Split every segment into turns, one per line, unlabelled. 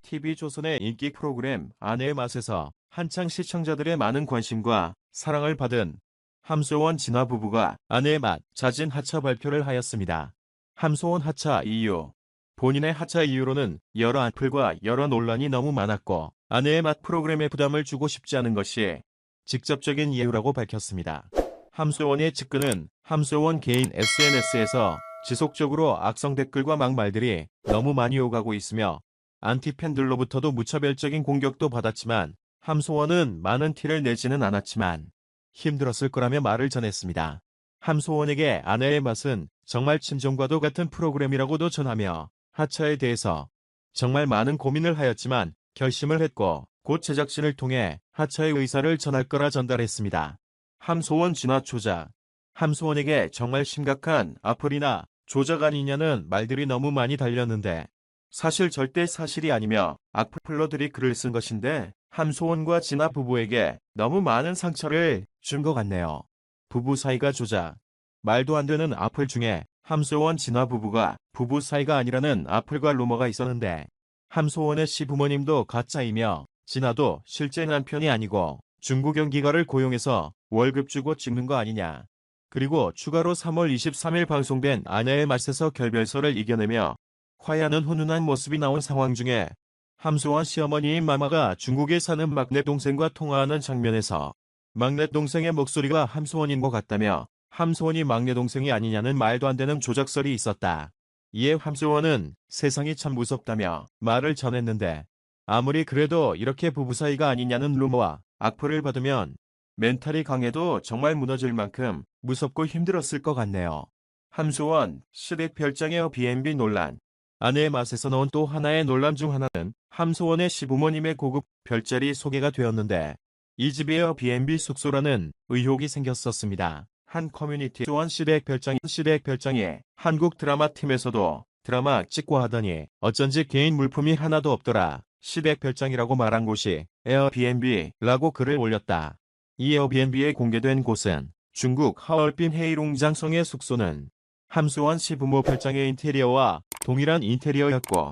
TV조선의 인기 프로그램 아내의 맛에서 한창 시청자들의 많은 관심과 사랑을 받은 함소원 진화 부부가 아내의 맛 자진 하차 발표를 하였습니다. 함소원 하차 이유. 본인의 하차 이유로는 여러 악플과 여러 논란이 너무 많았고 아내의 맛 프로그램에 부담을 주고 싶지 않은 것이 직접적인 이유라고 밝혔습니다. 함소원의 측근은 함소원 개인 SNS에서 지속적으로 악성 댓글과 막말들이 너무 많이 오가고 있으며 안티팬들로부터도 무차별적인 공격도 받았지만 함소원은 많은 티를 내지는 않았지만 힘들었을 거라며 말을 전했습니다. 함소원에게 아내의 맛은 정말 친정과도 같은 프로그램이라고도 전하며 하차에 대해서 정말 많은 고민을 하였지만 결심을 했고 곧 제작진을 통해 하차의 의사를 전할 거라 전달했습니다. 함소원 진화 조작. 함소원에게 정말 심각한 악플이나 조작 아니냐는 말들이 너무 많이 달렸는데 사실 절대 사실이 아니며 악플러들이 글을 쓴 것인데 함소원과 진화 부부에게 너무 많은 상처를 준 것 같네요. 부부 사이가 조작. 말도 안 되는 악플 중에 함소원 진화 부부가 부부 사이가 아니라는 악플과 루머가 있었는데 함소원의 시부모님도 가짜이며 진화도 실제 남편이 아니고 중국 연기가를 고용해서 월급 주고 찍는 거 아니냐. 그리고 추가로 3월 23일 방송된 아내의 맛에서 결별설을 이겨내며 화해하는 훈훈한 모습이 나온 상황 중에 함소원 시어머니인 마마가 중국에 사는 막내 동생과 통화하는 장면에서 막내 동생의 목소리가 함소원인 것 같다며 함소원이 막내 동생이 아니냐는 말도 안 되는 조작설이 있었다. 이에 함소원은 세상이 참 무섭다며 말을 전했는데 아무리 그래도 이렇게 부부 사이가 아니냐는 루머와 악플을 받으면 멘탈이 강해도 정말 무너질 만큼 무섭고 힘들었을 것 같네요. 함소원 시댁 별장의 B&B 논란. 아내의 맛에서 나온 또 하나의 논란 중 하나는 함소원의 시부모님의 고급 별자리 소개가 되었는데 이 집이 B&B 숙소라는 의혹이 생겼었습니다. 한 커뮤니티 소원 시댁 별장이 한국 드라마 팀에서도 드라마 찍고 하더니 어쩐지 개인 물품이 하나도 없더라. 시댁 별장이라고 말한 곳이 에어비앤비라고 글을 올렸다. 이 에어비앤비에 공개된 곳은 중국 하얼빈 헤이룽장성의 숙소는 함소원 시부모 별장의 인테리어와 동일한 인테리어였고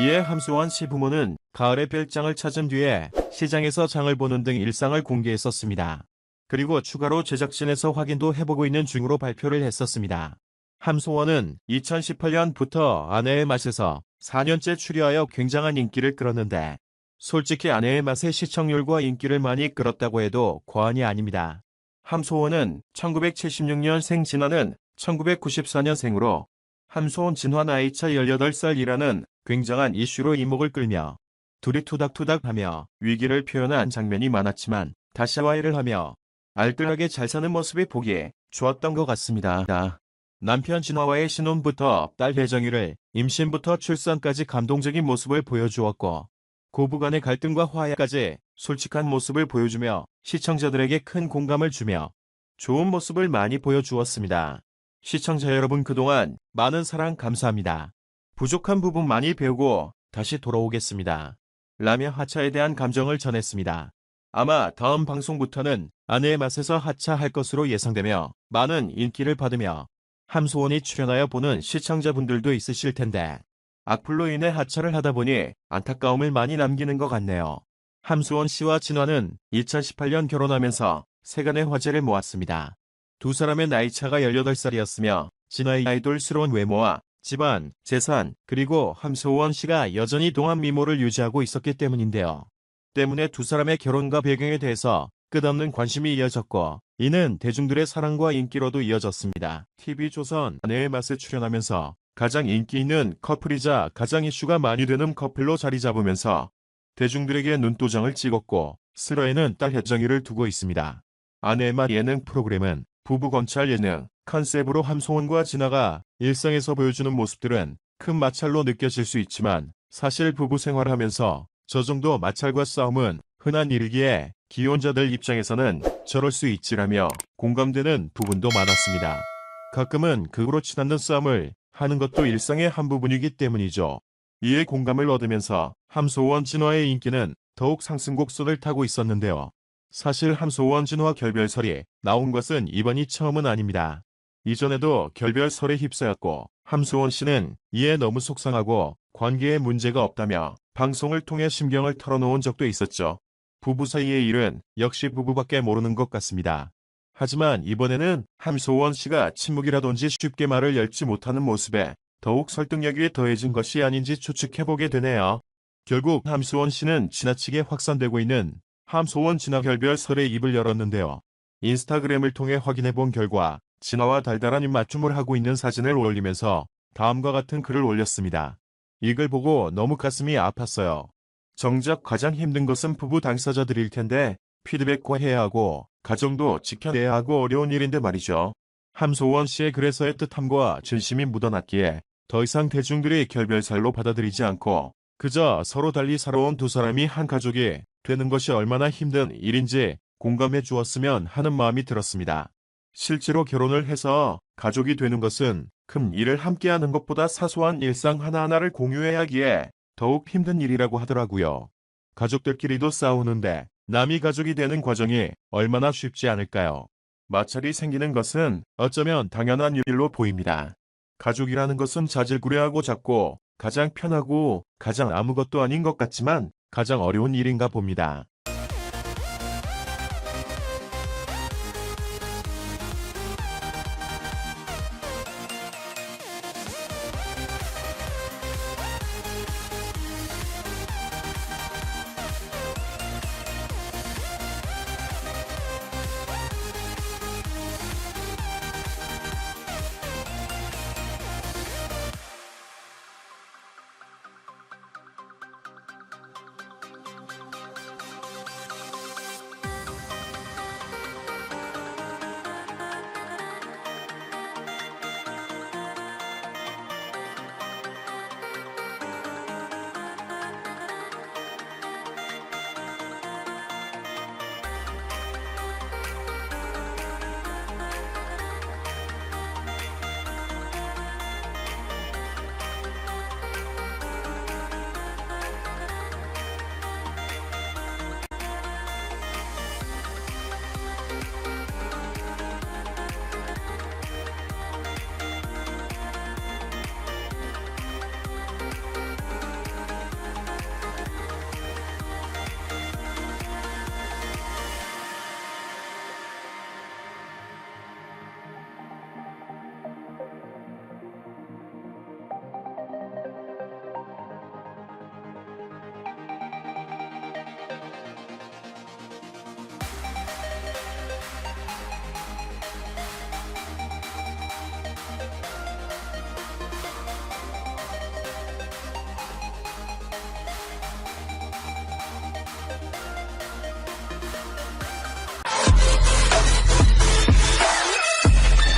이에 함소원 시부모는 가을에 별장을 찾은 뒤에 시장에서 장을 보는 등 일상을 공개했었습니다. 그리고 추가로 제작진에서 확인도 해보고 있는 중으로 발표를 했었습니다. 함소원은 2018년부터 아내의 맛에서 4년째 출연하여 굉장한 인기를 끌었는데 솔직히 아내의 맛의 시청률과 인기를 많이 끌었다고 해도 과언이 아닙니다. 함소원은 1976년생 진화는 1994년생으로 함소원 진화 나이차 18살이라는 굉장한 이슈로 이목을 끌며 둘이 투닥투닥하며 위기를 표현한 장면이 많았지만 다시 화해를 하며 알뜰하게 잘 사는 모습이 보기 좋았던 것 같습니다. 남편 진화와의 신혼부터 딸 혜정이를 임신부터 출산까지 감동적인 모습을 보여주었고 고부간의 갈등과 화해까지 솔직한 모습을 보여주며 시청자들에게 큰 공감을 주며 좋은 모습을 많이 보여주었습니다. 시청자 여러분 그동안 많은 사랑 감사합니다. 부족한 부분 많이 배우고 다시 돌아오겠습니다. 라며 하차에 대한 감정을 전했습니다. 아마 다음 방송부터는 아내의 맛에서 하차할 것으로 예상되며 많은 인기를 받으며 함소원이 출연하여 보는 시청자분들도 있으실 텐데 악플로 인해 하차를 하다 보니 안타까움을 많이 남기는 것 같네요. 함소원 씨와 진화는 2018년 결혼하면서 세간의 화제를 모았습니다. 두 사람의 나이차가 18살이었으며 진화의 아이돌스러운 외모와 집안, 재산, 그리고 함소원 씨가 여전히 동안 미모를 유지하고 있었기 때문인데요. 때문에 두 사람의 결혼과 배경에 대해서 끝없는 관심이 이어졌고 이는 대중들의 사랑과 인기로도 이어졌습니다. TV조선 아내의 맛에 출연하면서 가장 인기 있는 커플이자 가장 이슈가 많이 되는 커플로 자리 잡으면서 대중들에게 눈도장을 찍었고 슬로에는 딸 혜정이를 두고 있습니다. 아내의 맛 예능 프로그램은 부부 검찰 예능 컨셉으로 함소원과 진화가 일상에서 보여주는 모습들은 큰 마찰로 느껴질 수 있지만 사실 부부 생활하면서 저 정도 마찰과 싸움은 흔한 일이기에 기혼자들 입장에서는 저럴 수 있지라며 공감되는 부분도 많았습니다. 가끔은 그렇지 않는 싸움을 하는 것도 일상의 한 부분이기 때문이죠. 이에 공감을 얻으면서 함소원 진화의 인기는 더욱 상승곡선을 타고 있었는데요. 사실 함소원 진화 결별설이 나온 것은 이번이 처음은 아닙니다. 이전에도 결별설에 휩싸였고 함소원 씨는 이에 너무 속상하고 관계에 문제가 없다며 방송을 통해 심경을 털어놓은 적도 있었죠. 부부 사이의 일은 역시 부부밖에 모르는 것 같습니다. 하지만 이번에는 함소원 씨가 침묵이라든지 쉽게 말을 열지 못하는 모습에 더욱 설득력이 더해진 것이 아닌지 추측해보게 되네요. 결국 함소원 씨는 지나치게 확산되고 있는 함소원 진화 결별설의 입을 열었는데요. 인스타그램을 통해 확인해본 결과 진화와 달달한 입맞춤을 하고 있는 사진을 올리면서 다음과 같은 글을 올렸습니다. 이걸 보고 너무 가슴이 아팠어요. 정작 가장 힘든 것은 부부 당사자들일 텐데 피드백과 해야 하고 가정도 지켜내야 하고 어려운 일인데 말이죠. 함소원 씨의 글에서의 뜻함과 진심이 묻어났기에 더 이상 대중들이 결별설로 받아들이지 않고 그저 서로 달리 살아온 두 사람이 한 가족이 되는 것이 얼마나 힘든 일인지 공감해 주었으면 하는 마음이 들었습니다. 실제로 결혼을 해서 가족이 되는 것은 큰 일을 함께하는 것보다 사소한 일상 하나하나를 공유해야 하기에 더욱 힘든 일이라고 하더라고요. 가족들끼리도 싸우는데 남이 가족이 되는 과정이 얼마나 쉽지 않을까요? 마찰이 생기는 것은 어쩌면 당연한 일로 보입니다. 가족이라는 것은 자질구레하고 작고 가장 편하고 가장 아무것도 아닌 것 같지만 가장 어려운 일인가 봅니다.